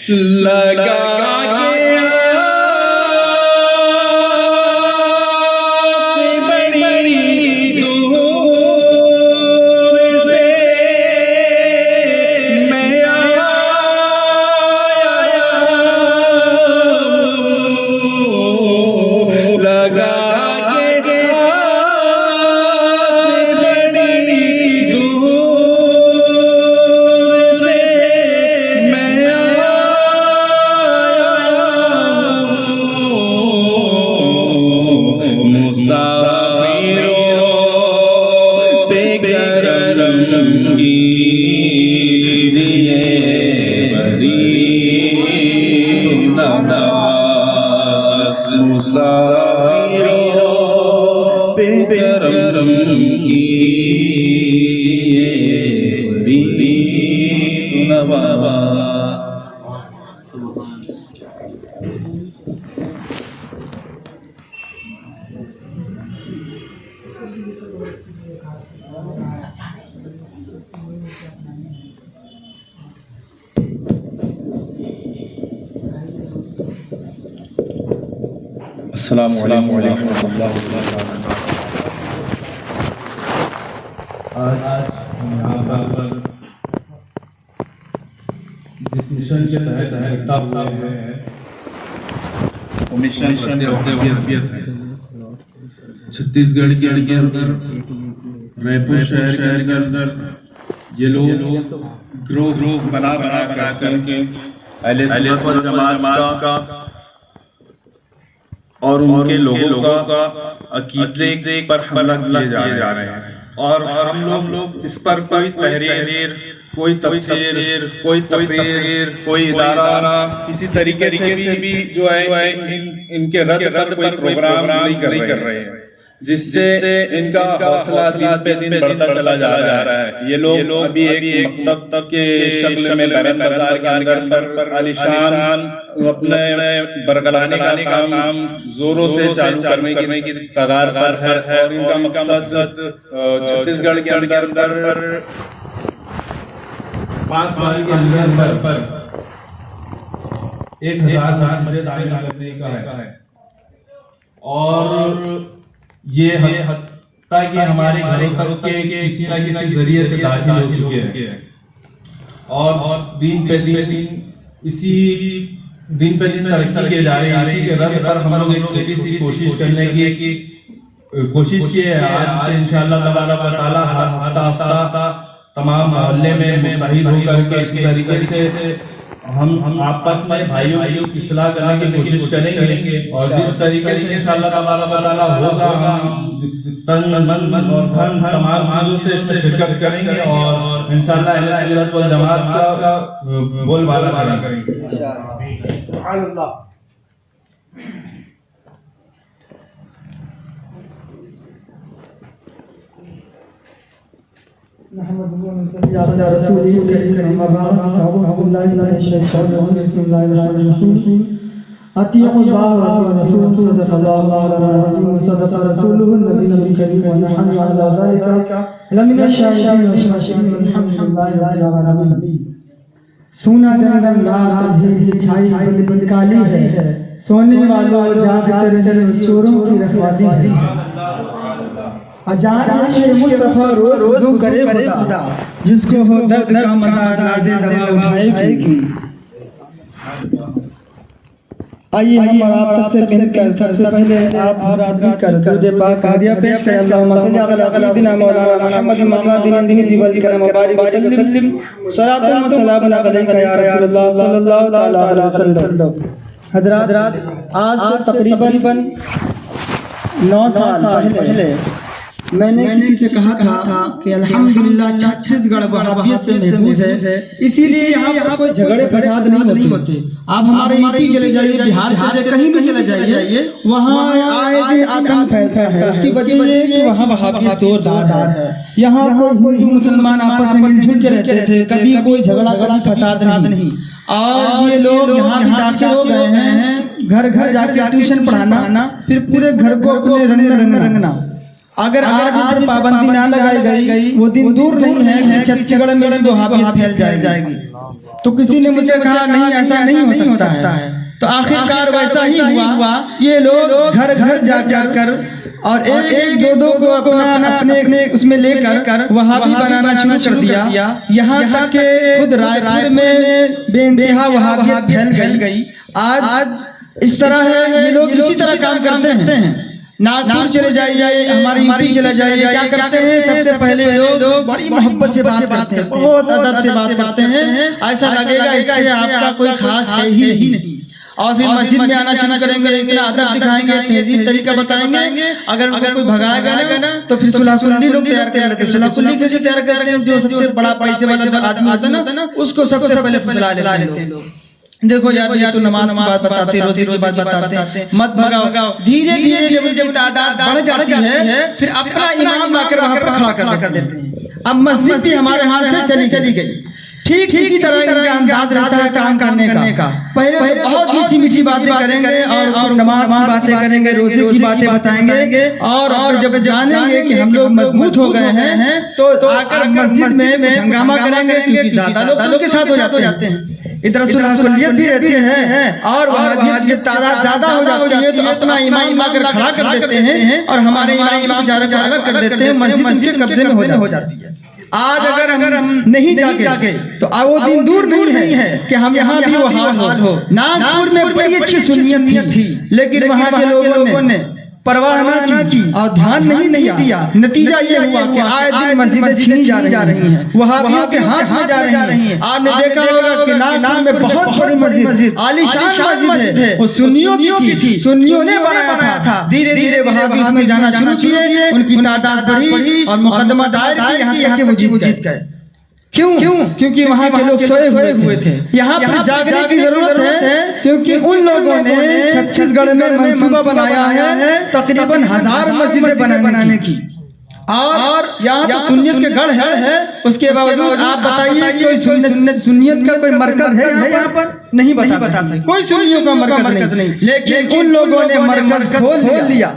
لگا گیا بڑی دور سے میں آیا لگا السلام علیکم ورحمۃ اللہ وبرکاتہ۔ آج ہم یہاں پر جس مشن کے تحت اکٹھا ہوئے ہیں وہ مشن تربیت ہے۔ چھتیس گڑھ کے اندر رائے پور شہر کے اندر یہ لوگ گروہ بنا کر کے اہل سنت والجماعت کا اور ان کے لوگوں کا عقیدے پر حملہ کیے جا رہے ہیں، اور ہم لوگ اس پر کوئی تحریر، کوئی تفسیر، کوئی تقریر، کوئی ادارہ کسی طریقے سے بھی جو ہے ان کے رد پر کوئی پروگرام نہیں کر رہے ہیں، جس سے ان کا حوصلہ دن پہ دن بڑھتا چلا جا رہا ہے۔ یہ لوگ ابھی ایک مکتب کے شکل میں بیرن بازار کے اندر عالیشان اپنے برگلانے کا کام زوروں سے چالو کرنے کی کگار پر ہے، اور ان کا مقصد چھتیس گڑھ کے اندر 5 سال کے اندر 1000 مسجد تعمیر کرنے کا ہے، اور یہ حتیٰ کہ ہمارے گھروں تک کے کسی نہ کسی ذریعے سے داخل ہو چکے ہیں، اور دن پہ دن اسی دن پہ دن ترقی کے جا رہے ہیں۔ اسی کے رد پر ہم لوگ ایک چھوٹی سی کوشش کرنے کی کوشش کی ہے۔ آج سے انشاءاللہ تبارک و تعالیٰ ہفتہ تمام محلے میں متحد ہو کر کے اسی طریقے سے ہم آپس میں بھائیوں کی اصلاح کرنے کی کوشش کریں گے، اور جس طریقے سے انشاءاللہ تبارک و تعالیٰ ہوگا ہم تن من اور دھن تمام چیزوں سے اس میں شرکت کریں گے، اور انشاءاللہ اہل سنت والجماعت کا بول بالا کریں گے۔ سبحان اللہ۔ نحمده ونصلي على رسوله الكريم، أما بعد فأعوذ بالله من الشيطان الرجيم، بسم الله الرحمن الرحيم۔ أطيعوا الله وأطيعوا الرسول، صدق الله مولانا العظيم وصدق رسوله النبي الكريم، ونحن على ذلك لمن الشاهدين والشاكرين، والحمد لله رب العالمين۔ سونا جنگل رات چھائی بلند کالی ہے، سونے والوں جاگ کر چوروں کی رکھوالی ہے۔ اجان عشق مصطفیٰ روز وضو کرے خدا، جس کو ہو درد کا مزاج نازے دوا اٹھائے گی۔ آئیے ہم اور آپ سب سے مل کر سب سے پہلے آپ حضرات مل کر درود پاک ہدیہ پیش کریں۔ اللہم صلی علی سیدنا مولانا محمد محمد دین جبل کرم مبارک وسلم، صلاۃ و سلام علیک یا رسول اللہ صلی اللہ علیہ وسلم۔ حضرات آج سے تقریباً 9 سال پہلے میں نے کسی سے کہا تھا کہ الحمدللہ چھتیس گڑھ وہابیت سے محفوظ ہے، اسی لیے یہاں کوئی جھگڑے فساد نہیں ہوتے۔ آپ ہمارے یوپی چلے جائیے، بہار چلے، کہیں بھی چلے جائیے، وہاں آئے دن آتنک پھیلتا ہے۔ اس کی وجہ یہ کہ وہاں وہابیت زور دار ہے۔ یہاں کوئی مسلمان آپس میں مل جل کے رہتے تھے، کبھی کوئی جھگڑا کبھی فساد نہیں۔ اور یہ لوگ یہاں بھی داخل ہو گئے ہیں، گھر گھر جا کے ٹیوشن پڑھانا، پھر پورے گھر کو اپنے رنگ میں رنگنا۔ اگر آج پر پابندی نہ لگائی گئی وہ دن دور نہیں ہے کہ چھتیس گڑھ میں بھی وہابیت پھیل جائے گی. تو کسی نے مجھے کہا نہیں ایسا نہیں ہو سکتا ہے. تو آخرکار ویسا ہی ہوا. یہ لوگ گھر گھر جا کر اور ایک دو کو اپنے اس میں لے کر وہابی بنانا شروع کر دیا. یہاں تک کہ خود رائے پور میں بے انتہا وہابیت پھیل گئی. آج اس طرح ہے یہ لوگ اسی طرح کام کرتے ہیں. ناگپور چلے جائیے, ہمارے یو پی چلے جائیے, کیا کرتے ہیں سب سے پہلے لوگ بڑی محبت سے بات کرتے ہیں, بہت ادب سے بات کرتے ہیں. ایسا لگے گا اس سے آپ کا کوئی خاص ہے ہی نہیں. اور پھر مسجد میں آنا شروع کریں گے, اتنا ادب دکھائیں گے, تہذیب طریقہ بتائیں گے. اگر ان کو کوئی بھگائے گا نا تو پھر صلح کلی لوگ تیار کر لیتے ہیں. صلح کلی کیسے تیار کرتے ہیں؟ جو سب سے بڑا پیسے والا آدمی ہوتا ہے نا اس کو سب سے پہلے پھسلا لیتے ہیں لوگ. دیکھو یار تو نماز کی بات بتاتے, روزے کی بات بتاتے, مت بھگاؤ. دھیرے دھیرے جب ان کی تعداد بڑھ جاتی ہے پھر اپنا امام لا کر وہاں پر کھڑا کر دیتے ہیں. اب مسجد بھی ہمارے ہاتھ سے چلی گئی. ٹھیک اسی طرح ان کا انداز رہتا ہے کام کرنے کا. پہلے بہت میٹھی باتیں کریں گے اور نماز کی باتیں کریں گے, روزے کی باتیں بتائیں گے. اور جب جانیں گے کہ ہم لوگ مضبوط ہو گئے ہیں تو آ کر مسجد میں ہنگامہ کریں گے, کیونکہ زیادہ لوگ کے ساتھ ہو جاتے ہیں. ادھر صلح کلیت بھی رہتی ہے اور وہابیت جب تعداد زیادہ ہو جاتی ہے تو اپنا امام لا کر کھڑا کر دیتے ہیں اور ہمارے امام بیچارے کو الگ کر دیتے ہیں. مسجد ان کے قبضے میں ہو جاتی ہے. آج اگر ہم نہیں جاگے تو وہ دن دور نہیں ہے کہ ہم یہاں بھی وہ حال ہو. ناگپور میں بڑی اچھی سنیت تھی لیکن وہاں کے لوگوں نے پرواہ نہ کی اور دھیان نہیں دیا. نتیجہ یہ ہوا کہ آئے دن مسجدیں چھینی جا رہی ہیں, وہابیوں کے ہاتھ میں جا رہی ہیں. آپ نے دیکھا ہوگا کہ ناگپور میں بہت بڑی مسجد, عالی شان مسجد ہے, وہ سنیوں کی تھی, سنیوں نے بنایا تھا. دھیرے دھیرے وہابی اس میں جانا شروع کیے, ان کی تعداد بڑھی اور مقدمہ دائر کی, یہاں تک کہ وہ جیت گئے. کیوں؟ کیونکہ وہاں کے لوگ سوئے ہوئے تھے. یہاں پر جاگنے کی ضرورت ہے کیونکہ ان لوگوں نے چھتیس گڑھ میں منصوبہ بنایا ہے تقریباً 1000 مسجدیں بنانے کی. اور یہاں تو سنیت کے گڑھ ہے, اس کے باوجود آپ بتائیے کوئی سنیت کا کوئی مرکز ہے یہاں پر؟ نہیں بتا سکتے. کوئی سنیوں کا مرکز نہیں. لیکن ان لوگوں نے مرکز کھول لیا.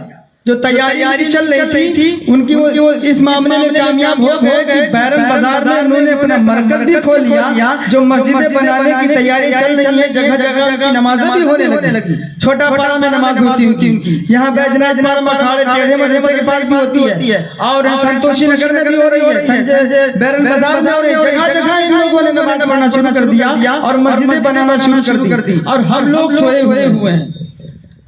جو تیاری چل رہی تھی ان کی وہ اس معاملے میں کامیاب ہو گئے کہ بیرن بازار میں انہوں نے اپنا مرکز بھی کھول لیا. جو مسجدیں بنانے کی تیاری چل رہی ہے, جگہ جگہ کی نمازیں بھی ہونے لگی. چھوٹا پارا میں نماز ہوتی ان کی, یہاں بیجناج مکھاڑے ٹیڑھے مدرسے کے پاس بھی ہوتی ہے, اور سنتوشی نگر میں بھی ہو رہی ہے, بیرن بازار میں ہو رہی ہے. جگہ جگہ ان لوگوں نے نماز پڑھنا شروع کر دیا اور مسجدیں بنانا شروع کر دی. اور ہم لوگ سوئے ہوئے ہیں.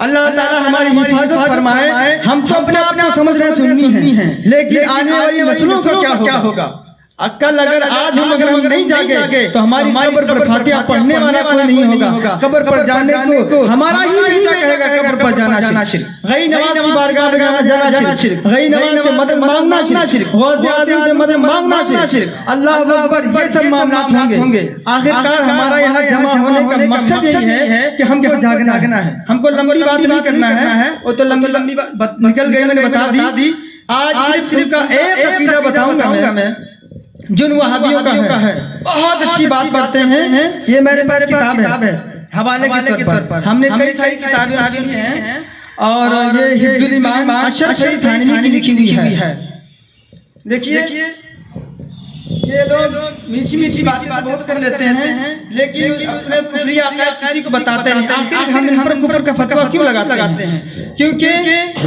اللہ تعالیٰ ہماری حفاظت فرمائے. ہم تو اپنے آپ کو سمجھ رہے سنی ہیں, لیکن آنے والی نسلوں کا کیا ہوگا؟ کل اگر آج ہم نہیں جاگے تو ہماری قبر پر فاتحہ پڑھنے والا کوئی نہیں ہوگا. قبر پر جانے کو ہمارا ہی بیٹا کہے گا قبر پر جانا شرک, غیر نواز کی بارگاہ میں جانا شرک, غیر نواز سے مدد مانگنا شرک, غوث اعظم سے مدد مانگنا شرک. اللہ اکبر, یہ سب معاملات ہوں گے. آخرکار ہمارا یہاں جمع ہونے کا مقصد یہی ہے کہ ہم کو جاگنا ہے. ہم کو لمبی بات نہیں کرنا ہے, وہ تو لمبی بات نکل گئی, میں نے بتا دی. آج صرف کا ایک عقیدہ بتاؤں گا میں جن وہابیوں کا ہے. بہت اچھی بات کرتے ہیں. یہ میرے پاس کتاب ہے حوالے کے طور پر. ہم نے کئی ساری کتابیں لی ہیں اور یہ حفظ الایمان اشرف شریف تھانوی کی لکھی ہوئی ہے. دیکھیے یہ لوگ میٹھی باتیں بہت کر لیتے ہیں لیکن اپنے کفری عقائد کسی کو بتاتے نہیں. آخر ہم ان پر کفر کا فتویٰ کیوں لگاتے ہیں؟ کیونکہ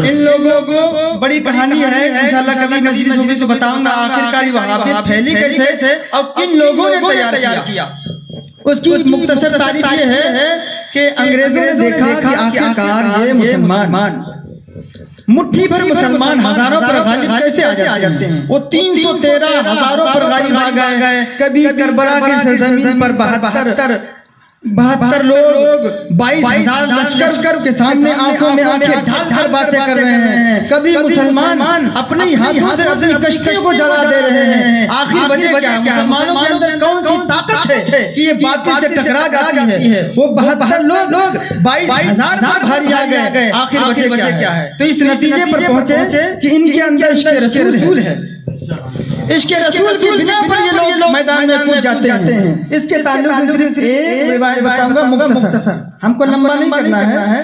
ان لوگوں کو بڑی کہانی ہے, انشاءاللہ کبھی مجلس ہوگی تو بتاؤں گا آخرکار وہابیت پھیلی کیسے اور کن لوگوں نے تیار کیا. اس کی مختصر تعریف یہ ہے کہ انگریزوں نے دیکھا کہ آخرکار یہ مسلمان مٹھی بھر مسلمان ہزاروں پر غالب کیسے آ جاتے ہیں. وہ 313 ہزاروں پر غالب آ گئے. کبھی کربلا کی سرزمین پر 72 لوگ 22,000 لشکر کے سامنے آنکھوں میں آنکھیں ڈال باتیں کر رہے ہیں. کبھی مسلمان اپنے ہاتھوں سے اپنی کشتیوں کو جلا دے رہے ہیں. آخر وجہ کیا ہے؟ مسلمانوں کے اندر کون سی طاقت ہے کہ یہ باتیں سے ٹکرا جاتی ہے؟ وہ 72 لوگ 22,000 پر بھاری آ گئے. آخر وجہ کیا ہے؟ تو اس نتیجے پر پہنچے کہ ان کے اندر عشق رسول ہے. عشق رسول کی بنا پر یہ لوگ میدان میں کود جاتے ہیں. اس کے تعلق سے صرف ایک روایت بتاؤں گا مختصر, ہم کو لمبا نہیں کرنا ہے.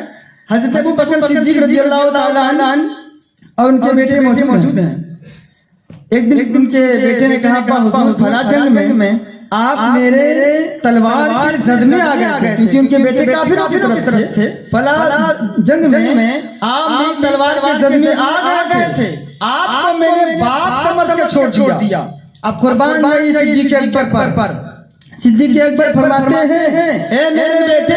حضرت ابو بکر صدیق رضی اللہ تعالی عنہ اور ان کے بیٹے موجود ہیں. ایک دن ان کے بیٹے نے کہا ابا حضور فلاں جنگ میں آپ میرے تلوار کے زد میں آ گئے کیونکہ ان کے بیٹے کافروں کی طرف تھے. فلاں جنگ میں آپ میری تلوار کے زد میں آ گئے تھے. آپ کو میں نے باپ سمجھ کے چھوڑ دیا. اب قربان ہوئی صدیق اکبر پر. صدیق اکبر فرماتے ہیں اے میرے بیٹے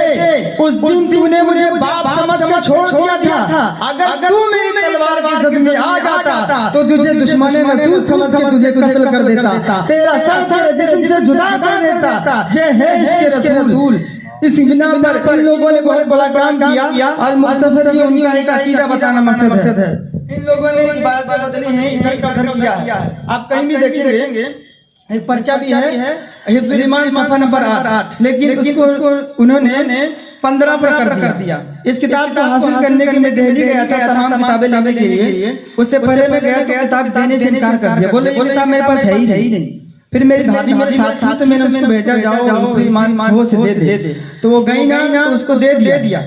اس دن تو نے مجھے باپ سمجھ کے چھوڑ دیا تھا. اگر تو میری تلوار کی زد میں آ جاتا تو تجھے دشمن رسول سمجھ کے تجھے قتل کر دیتا, تیرا سر تیرے جسم سے جدا کر دیتا. یہ ہے عشق رسول. اس بنا پر ان لوگوں نے بہت بڑا کام کیا اور مختصر یہ ان کا ایک عقیدہ بتانا مقصد ہے. ان لوگوں نے عبادت بدلی ہے ادھر کیا ہے. آپ کہیں بھی دیکھیں گے ایک پرچہ بھی ہے حفظ الایمان صفحہ نمبر 8 لیکن اس کو انہوں نے 15 پر کر دیا. اس کتاب کو حاصل کرنے کے لیے دہلی گیا تھا تمام کتابیں لینے کے لیے. اس سے پہلے میں گیا تو کتاب دینے سے انکار کر دیا, بولے یہ کتاب میرے پاس ہے ہی نہیں. پھر میری بھابھی میرے ساتھ تھی تو میں نے اس کو بھیجا جاؤ حفظ الایمان وہ سے دے دے. تو وہ گئی نا اس کو دے دیا.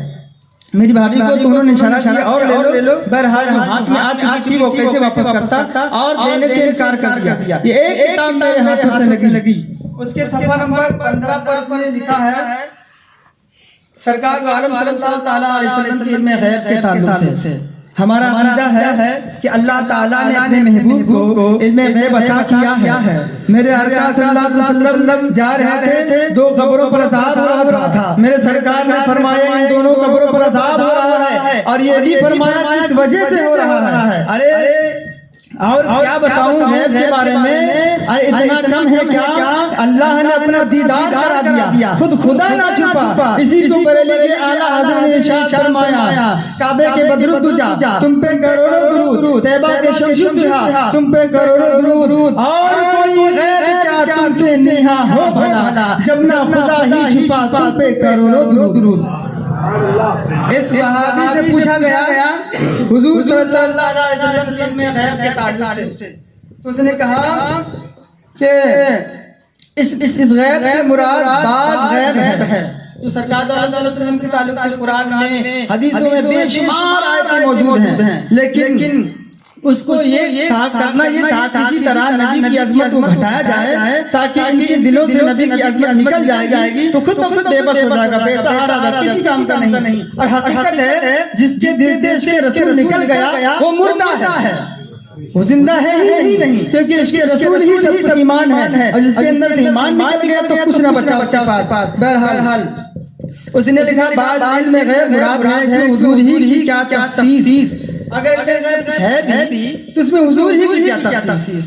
میری بھابھی کو تو انہوں نے اشارہ کیا اور لے لو. بہرحال جو ہاتھ میں آ چکی تھی وہ کیسے واپس کرتا اور دینے سے انکار کر دیا. یہ ایک کتاب میرے ہاتھوں سے لگی. اس کے صفحہ نمبر 15 پر اس نے لکھا ہے سرکار دو عالم صلی اللہ تعالیٰ علیہ وسلم کے علم غیب کے تعلق سے ہمارا عقیدہ ہے کہ اللہ تعالیٰ نے اپنے محبوب کو علم غیب عطا کیا ہے. میرے آقا صلی اللہ علیہ وسلم جا رہے تھے, 2 قبروں پر عذاب ہو رہا تھا. میرے سرکار نے فرمایا ان دونوں قبروں پر عذاب ہو رہا ہے اور یہ بھی فرمایا کس وجہ سے ہو رہا ہے. ارے اور کیا بتاؤں غیب کے بارے میں, اتنا کم ہے کیا اللہ نے اپنا دیدار کرا دیا, خود خدا نہ چھپا. اسی کو بریلی کے اعلیٰ حضرت نے ارشاد فرمایا کعبے کے بدر الدجا تم پہ کروڑوں درود, طیبہ کے شمس الضحیٰ تم پہ کروڑوں درود, اور کوئی غیر کیا تم سے نیہا ہو بھلا جب نہ خدا ہی چھپا تم پہ کروڑوں درود. اس صحابی سے پوچھا گیا حضور صلی اللہ علیہ وسلم میں غیب کے تعلق سے, تو اس نے کہا کہ اس غیب سے مراد بعض غیب ہے جو سرکار صلی اللہ علیہ وسلم کے تعلق سے قرآن میں حدیثوں میں بے شمار آیتیں موجود ہیں, لیکن اس کو یہ کرنا یہ تھا کسی طرح نبی کی عظمت کو گھٹایا جائے تاکہ ان کے دلوں سے نبی کی عظمت نکل جائے گی تو خود بخود بے بس ہو جائے گا, بے سہارا گا, کسی کام کا نہیں. اور حقیقت ہے جس کے دل سے عشق رسول نکل گیا وہ مردہ ہے, وہ زندہ ہے ہی نہیں, کیونکہ عشق رسول ہی سب ایمان ہے اور جس کے اندر سے ایمان نکل گیا تو کچھ نہ بچا پاس. بہرحال اس نے لکھا بعض علم غیب مراد ہے حضور ہی کیا تخصیص. اگر غیب ہے بھی تو اس میں حضور ہی کی کیا تخصیص.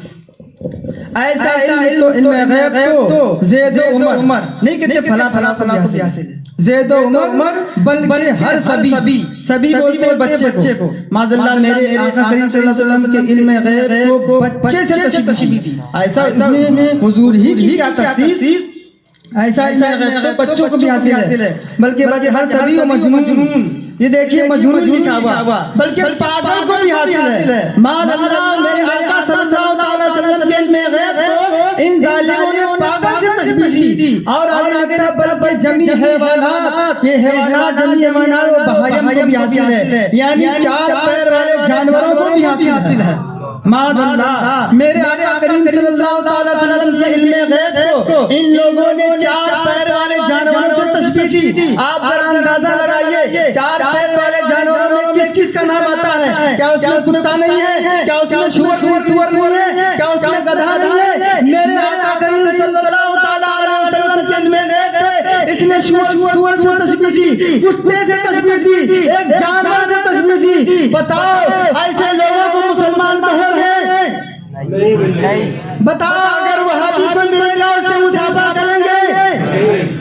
ایسا علم تو علم غیب تو زید و عمر نہیں کہتے فلاں کو حاصل ہے, زید و عمر بلکہ ہر سبھی بولتے ہیں بچے کو. معاذ اللہ میرے آقا کریم صلی اللہ علیہ وسلم کے علم غیب کو بچے سے تشبیہ دی. ایسا اس میں حضور ہی کی کیا تخصیص. ایسا علم غیب تو بچوں کو بھی حاصل ہے بلکہ ہر سبھی و مجنون, یہ دیکھیے مجنون لکھا ہوا, بلکہ پاگل کو بھی حاصل ہے. معاذ اللہ میرے آقا صلی اللہ علیہ وسلم کے علم غیب کو ان ظالموں نے پاگل سے تشبیہ دی. اور آگے کہا بلکہ جمی حیوانات, یہ حیوانات جمی حیوانات و بہائم کو بھی حاصل ہے, یعنی 4 پیر والے جانوروں کو بھی حاصل ہے. معاذ اللہ میرے آقا کریم صلی اللہ علیہ وسلم کے علم غیب کو ان لوگوں نے 4 پیر والے جانوروں سے تشبیہ دی. آپ ذرا اندازہ لگائیے 4 پیر والے جانوروں میں کس کا نام آتا ہے؟ کیا اس میں کتا نہیں ہے؟ کیا اس میں سور نہیں ہے؟ کیا اس میں گدھا نہیں ہے؟ میرے آقا کریم صلی اللہ علیہ وسلم کے علم غیب سے اس نے سور سے تشبیہ دی, کتے سے تشبیہ دی, ایک جانور سے تشبیہ دی. بتاؤ ایسے لوگوں کو مسلمان کہو گے؟ بتاؤ اگر وہابی کو ملے گا اس سے مصافحہ کریں گے,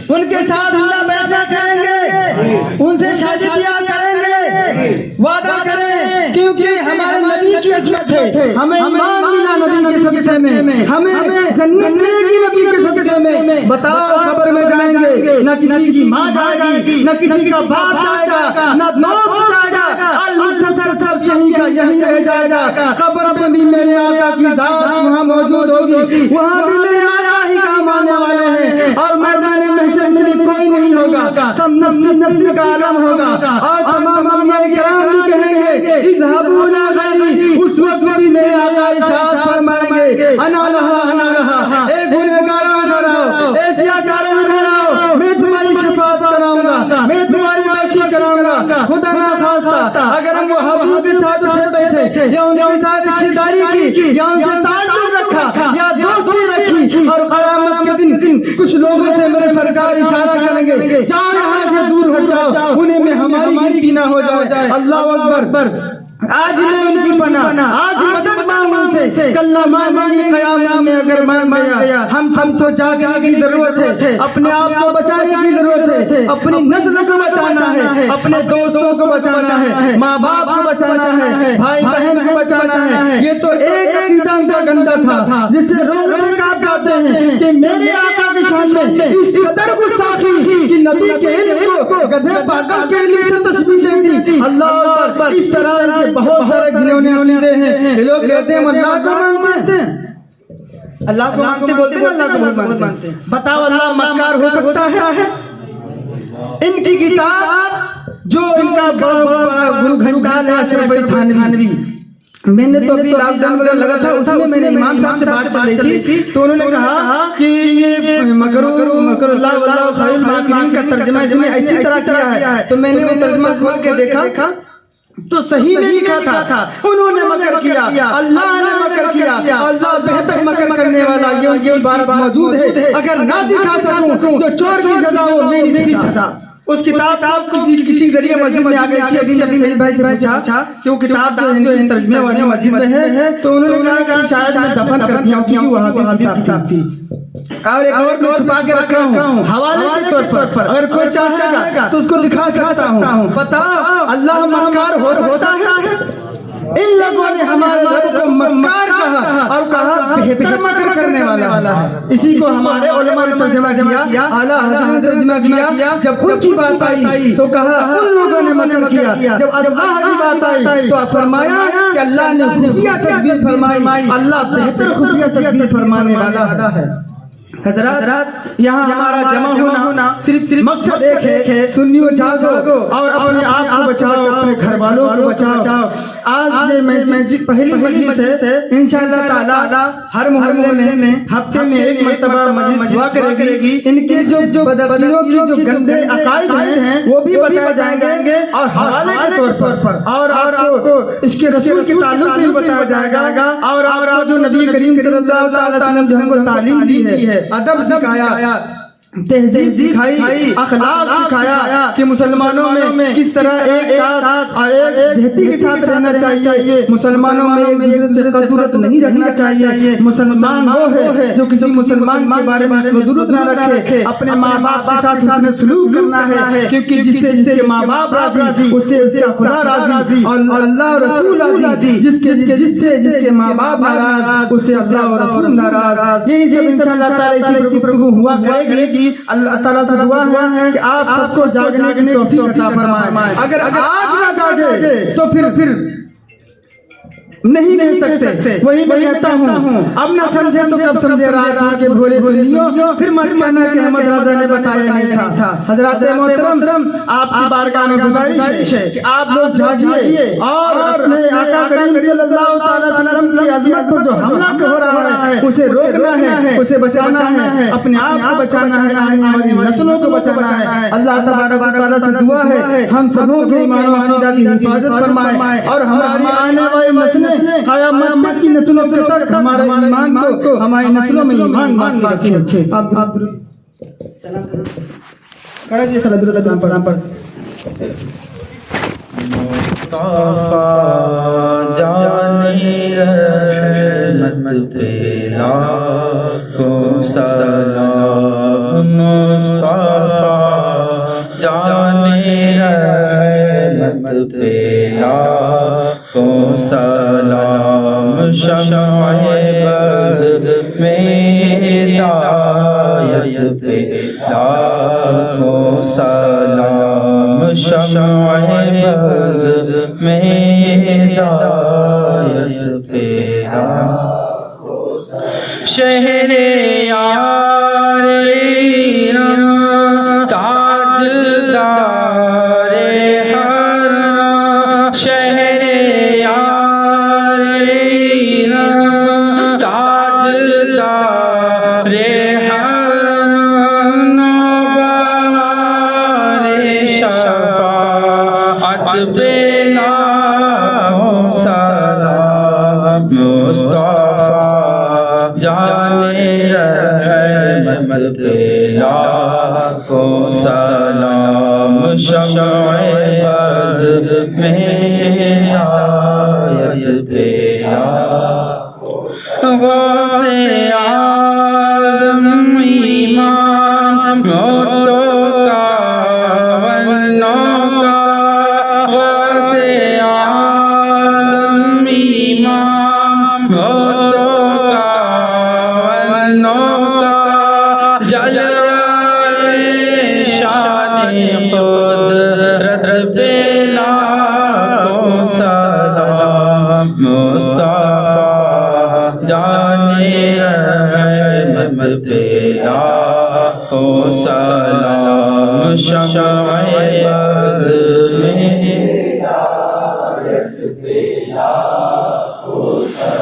ان کے ساتھ اللہ بیٹھا کریں گے, ان سے شادی بیاہ کریں گے, وعدہ کریں, کیونکہ ہمارے نبی کی عظمت ہے, ہمیں ایمان ملا نبی کے صدقے میں, ہمیں جنت ملے گی نبی کے صدقے میں. بتاؤ قبر میں جائیں گے نہ کسی کی ماں جائے گی, نہ کسی کا باپ جائے گا, نہ دوست جائے گا, المختصر سب یہیں رہ جائے گا. قبر میں بھی میرے آقا کی ذات وہاں موجود ہوگی, وہاں بھی میرے آقا ہی کام آنے والے ہیں, اور میدان محشر میں بھی کوئی نہیں ہوگا، سب نفسی نفسی کا عالم ہوگا، اور تمام انبیاء کرام بھی کہیں گے اذهبوا الى غیری، اس وقت بھی میرے آقا ارشاد فرمائیں گے انا لہا، اے گنہگاروں ادھر آؤ، اے سیاہکاروں ادھر آؤ، میں تمہاری شفاعت کراؤں گا، میں تمہاری بخشش کراؤں گا۔ خدا نہ خواستہ اگر ہم وہ حبیب کے ساتھ اٹھے بیٹھے یا ان کے ساتھ رشتہ داری کی یا ان سے تعلق رکھا یا دوستی رکھی، اور قیامت کے دن کچھ لوگوں سے میرے سرکار اشارہ کریں گے جاؤ یہاں سے دور ہٹ جاؤ، انہیں میں ہماری گنتی نہ ہو جائے۔ اللہ اکبر۔ آج میں ان کی پناہ، آج مدد مانگ ان سے، کل نہ مانگیں گے قیامت میں اگر مان گیا۔ ہم تو جاگنے کی ضرورت ہے، اپنے آپ کو بچانے کی ضرورت ہے، اپنی نسل کو بچانا ہے، اپنے دوستوں کو بچانا ہے، ماں باپ کو بچانا ہے، بھائی بہن کو بچانا ہے۔ یہ تو ایک عقیدہ کا گندا تھا جس سے روز کہا جاتے ہیں کہ میرے آقا کی شان میں اس قدر گستاخی کہ نبی کے علم کو گدھے پاگل کے علم سے تشبیہ دے دی۔ اللہ اکبر۔ اس طرح کے بہت سارے گھنونے عقیدے ہیں، لوگ کہتے ہیں اللہ کو مانتے ہیں، اللہ کو مانتے بولتے ہیں، اللہ کو بہت مانتے ہیں۔ بتاؤ اللہ مکار ہو سکتا ہے؟ ان کی کتاب جو ان کا بڑا گرو گھنٹال ہے اشرف علی تھانوی، میں نے تو ابھی لاک ڈاؤن وغیرہ لگا تھا، اس میں نے امام صاحب سے بات چل رہی تھی تو انہوں نے کہا کہ یہ مکر اللہ واللہ خیر الماکرین کا ترجمہ اس میں اسی طرح کیا ہے، تو میں نے وہ ترجمہ کھول کے دیکھا تو صحیح میں لکھا تھا انہوں نے مکر کیا، اللہ نے مکر کیا، اللہ بہتر مکر کرنے والا، یہ عبارت موجود ہے۔ اگر نہ دکھا سکوں تو چور کی سزا وہ میری سزا۔ اس کتاب آپ کسی ذریعے مسجد میں آ گئی تھی، ابھی نبی سعید بھائی سے پوچھا کہ وہ کتاب جو ہندو ترجمے والی مسجد میں ہے تو انہوں نے کہا کہ شاید میں دفن کر دیا ہوں کیونکہ وہاں بھی کتاب تھی، اور ایک اور میں چھپا کے رکھا ہوں حوالے کے طور پر، اگر کوئی چاہے گا تو اس کو دکھا سکتا ہوں۔ بتاؤ اللہ مکار ہو سکتا ہے؟ ان لوگوں نے ہمارے رب کو مکار کہا اور کہا بہتر مکر کرنے والا ہے۔ اسی کو ہمارے علماء نے ترجمہ کیا، اعلیٰ حضرت نے ترجمہ کیا، جب ان کی بات آئی تو کہا ان لوگوں نے مکر کیا، جب اللہ کی بات آئی تو فرمایا کہ اللہ نے خفیہ تدبیر فرمائی، اللہ بہتر خفیہ تدبیر فرمانے والا ہے۔ حضرات یہاں ہمارا جمع ہونا صرف مقصد ایک ہے، سنیو جاگو اور اپنے آپ کو بچاؤ، اپنے گھر والوں کو بچاؤ۔ آج یہ پہلی مجلس ہے، انشاءاللہ تعالی ہر محلے میں ہفتے میں ایک مرتبہ مجلس ہوا کرے گی۔ ان کے جو بدعقیدوں کی جو گندے عقائد ہیں وہ بھی بتائے جائیں گے اور حوالے کے طور پر، اور آپ کو اس کے رسول کے تعلق سے بھی بتایا جائے گا، اور آپ کو جو نبی کریم صلی اللہ علیہ وسلم جو ہم کو تعلیم دی ہے، ادب سکھایا، تہذیب سکھائی، اخلاق سکھایا کہ مسلمانوں میں کس طرح ایک ساتھ اور ایک جہتی کے ساتھ رہنا چاہیے، مسلمانوں میں ایک دوسرے سے قدورت نہیں رکھنا چاہیے۔ مسلمان وہ ہے جو کسی مسلمان کے بارے میں قدورت نہ رکھے، اپنے ماں باپ کے ساتھ حسن سلوک کرنا ہے، کیونکہ جس سے ماں باپ راضی اس سے خدا راضی اور اللہ اور رسول راضی، جس کے ماں باپ ناراض اس سے اللہ اور رسول ناراض۔ یہی سب انشاءاللہ تعالی اس میں گفتگو ہوا کرے گی۔ اللہ تعالیٰ سے دعا ہے کہ آپ سب کو جاگنے کی توفیق عطا فرمائے۔ اگر آج نہ جاگے تو پھر نہیں کہہ سکتے، وہی میں کہتا ہوں اب نہ سمجھے تو کب سمجھے، رات کے بھولے سنیوں پھر مت کہنا کہ احمد رضا نے بتایا نہیں تھا۔ حضرات محترم آپ کی بارگاہ میں گزارش ہے کہ آپ لوگ جاگیے اور اپنے آقا کریم صلی اللہ تعالی وسلم کی عظمت پر جو حملہ ہو رہا ہے اسے روکنا ہے، اسے بچانا ہے، اپنے آپ کو بچانا ہے، آنے والی نسلوں کو بچانا ہے۔ اللہ تبارک و تعالی سے دعا ہے ہم سبوں کے ایمان و عقیدہ کی حفاظت فرمائے اور ہماری آنے والی نسلیں قیامت کی نسلوں سے تک ہمارے ایمان کو ہماری نسلوں میں ایمان باقی رکھے۔ آپ کھڑا جی صلی اللہ علیہ وسلم پر مصطفیٰ جانی رحمت پہ لاکھوں سلام، مصطفیٰ جانی رحمت پہ لاکھوں سلام، شمع بز میں ہدایت پہ لاکھوں سلام، شمع بز میں ہدایت پہ لاکھوں سلام، شہر یار تاجدار حرم شہر یار تاجدار حرم نوبہار شفاعت پہ لاکھوں سلام مصطفیٰ جانے رحمت پہ لاکھوں سلام شمع بز میں آیت پہ غوث اعظم امام موتوں کا ونوں کا غوث اعظم امام موتوں کا ونوں کا جلوہ شان قدرت پہ لاکھوں سلام مصطفیٰ جانے رحمت پہ لاکھوں سلام شمع بز میں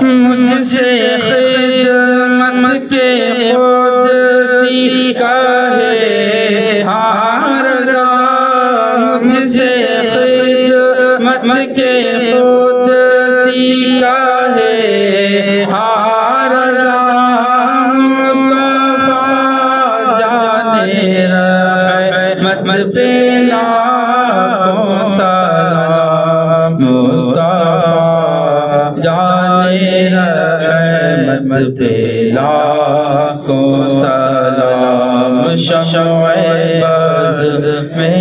مجھ سے خدمت کے قدسی کا ہے ہاں رضا مجھ سے خدمت کے قدسی کا ہے ہاں رضا مصطفیٰ جانے رحمت پہ لاکھوں سلام مصطفیٰ جانے رحمت پہ لاکھوں سلام شمع بز میں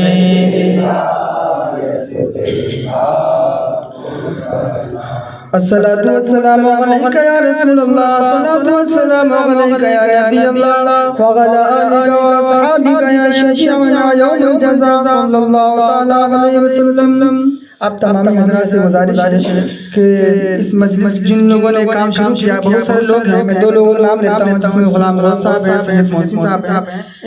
الصلاة والسلام عليك يا رسول الله الصلاة والسلام عليك يا نبي الله وعلى آلك وأصحابك يا شفيعنا يوم الجزاء صلى الله تعالى عليه وسلم. اب تمام حضرات سے گزارش ہے کہ اس مجلس جن لوگوں نے کام شروع کیا بہت سارے لوگ ہیں میں دو لوگوں کا نام لیتا ہوں جس میں غلام روز صاحب ہیں سید محسن صاحب ہیں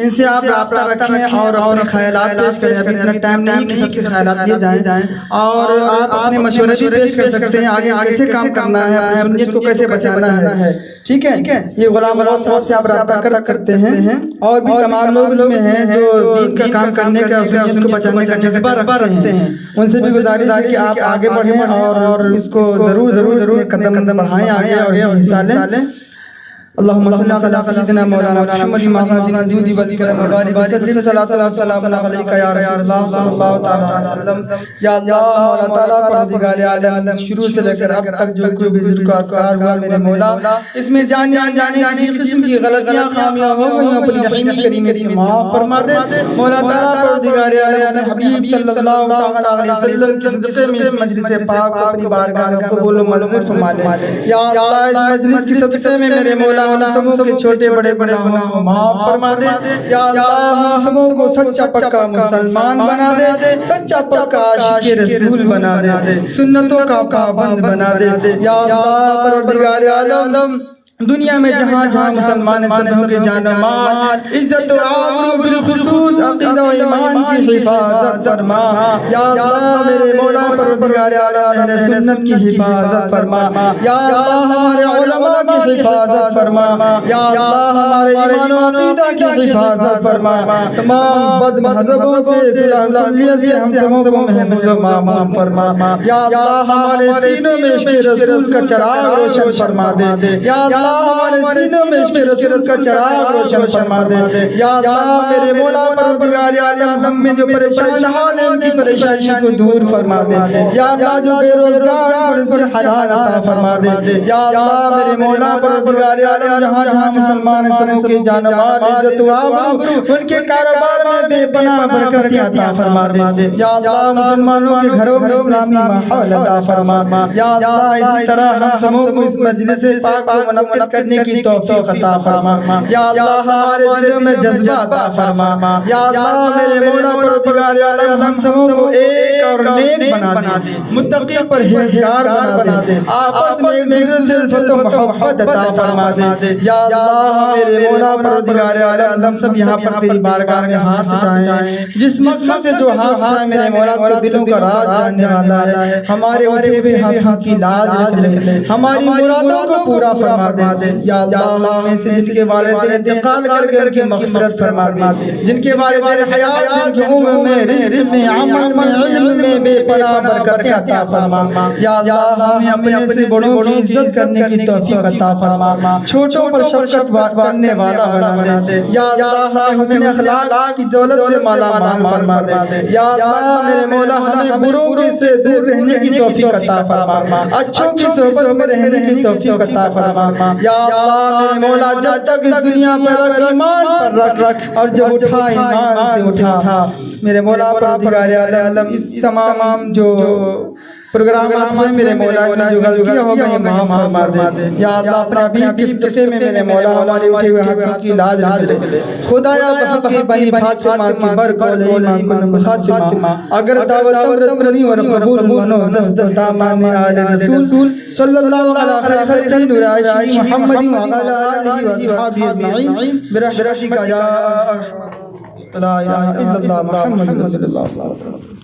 ان سے آپ رابطہ رکھیں اور اپنے خیالات پیش کریں ابھی اتنا ٹائم نہیں کہ سب سے خیالات لیے جائیں اور آپ اپنے مشورے بھی پیش کر سکتے ہیں آگے کیسے کام کرنا ہے اپنی سنیت کو کیسے بچانا ہے ٹھیک ہے یہ غلام روز صاحب سے آپ رابطہ کرتے ہیں اور بھی تمام لوگ اس میں ہیں جو دین کا کام کرنے کا سنیت کو بچانے کا جذبہ رکھتے ہیں ان سے بھی گزارش ہے کہ آپ آگے بڑھیں اور اس کو ضرور قدم بڑھائیں آگے اور حصہ لیں. اللهم صل على سيدنا مولانا محمد معظم الجود والكرم وبارك وسلم صلاة الله وسلام عليك يا رسول الله صلى الله تعالى عليه وسلم. یا اللہ مولا تعالیٰ پروردگار عالم شروع سے لے کر اب تک جو کوئی بھی ذکر کا اذکار ہوا میرے مولا اس میں جانے کسی قسم کی غلطیاں خامیاں ہو گئی اپنی رحیم کریم سے معاف فرما دے. مولا تعالیٰ پروردگار عالم حبیب صلی اللہ تعالیٰ علیہ وسلم کے صدقے میں اس مجلس پاک کو اپنی بارگاہ میں قبول و منظور فرما لے. یا اللہ اس مجلس کی صدقے میں میرے مولا سبوں کے چھوٹے بڑے گناہوں کو معاف فرما دے. یا اللہ سبوں کو سچا پکا مسلمان بنا دے سچا پکا عاشق رسول بنا دے سنتوں کا پابند بنا دے. یا اللہ پروردگار عالم دنیا میں جہاں مسلمان ہوں گے جان و مال عزت و آبرو بالخصوص عقیدہ و ایمان کی حفاظت فرما. یا اللہ میرے مولا پروردگار عالم اہل سنت کی حفاظت فرما. یا اللہ ہمارے علماء کی حفاظت فرما. یا اللہ ہمارے ایمان و عقیدہ کی حفاظت فرما. تمام بد مذہبوں سے صلح کلیت سے ہم سبوں کو محفوظ و مامون فرما. یا اللہ ہمارے سینوں میں عشق رسول کا چراغ روشن فرما دے. یا اللہ ہمارے سینوں میں عشق رسول کا چراغ روشن فرما دے. یا اللہ میرے مولا پروردگار عالم میں جو پریشان حال ہیں ان کی پریشانی کو دور فرما دے. یا اللہ جو بے روزگار ہیں ان سے حلال عطا فرما دے. یا اللہ میرے مولا پروردگار عالم جہاں مسلمان سبوں کی جان و مال عزت و آبرو ان کے کاروبار میں بے پناہ برکت عطا فرما دے. یا اللہ مسلمانوں کے گھروں میں اسلامی ماحول عطا فرما. یا اللہ اسی طرح ہم سبوں کو اس مجلس پاک کو منور منعقد کرنے کی توفیق عطا فرما یا اللہ ہمارے دلوں میں جذبہ عطا فرما یا اللہ میرے مولا پروردگار عالم ہم سبوں کو ایک اور نیک بنا دے متقی پرہیزگار بنا دے آپس میں ایک دوسرے سے الفت و محبت عطا فرما دے یا اللہ میرے مولا پروردگار عالم ہم سب یہاں پر تیری بارگاہ میں ہاتھ اٹھائیں جس مقصد سے جو ہاتھ اٹھائے میرے مولا تو دلوں کا راز جاننے والا ہے ہمارے اٹھے ہوئے ہاتھوں کی لاج رکھ لے ہماری مرادوں کو پورا فرما دے یا اللہ ہمیں سے جن کے والدین انتقال کر گئے ان کی مغفرت فرما دے جن کے والدین حیات ہیں کہ عمر میں رزق میں عمل میں علم میں بے پناہ برکتیں عطا فرما یا اللہ ہمیں اپنے سے بڑوں کی عزت کرنے کی توفیق عطا فرما چھوٹوں پر شفقت کرنے والا بنا دے یا اللہ ہمیں حسن اخلاق کی دولت سے مالا مال فرما دے یا اللہ میرے مولا ہمیں بروں سے دور رہنے کی توفیق عطا فرما اچھوں کی صحبت میں رہنے کی توفیق عطا فرما یا اللہ میرے مولا جب تک اس دنیا پر ایمان پر رکھ اور جب اٹھا ایمان سے اٹھا میرے مولا پروردگار عالم اس تمام جو پروگرامات میں میرے مولا جو غلطیاں ہو گئی معاف فرما دے یا اللہ اپنا بھی کس دفعے میں میرے مولا ہمارے اٹھے ہوئے ہاتھوں کی لاج رکھ لے خدایا بحق بنی فاطمہ کی برکت ایمان خاتمہ اگر دعوت ربنی اور قبول منو دستان آل رسول صلی اللہ علیہ خیر نور عائشہ محمد وعلى آلہ وصحبہ اجمعین برحمتک یا لا الہ الا اللہ محمد رسول اللہ صلی اللہ علیہ وسلم.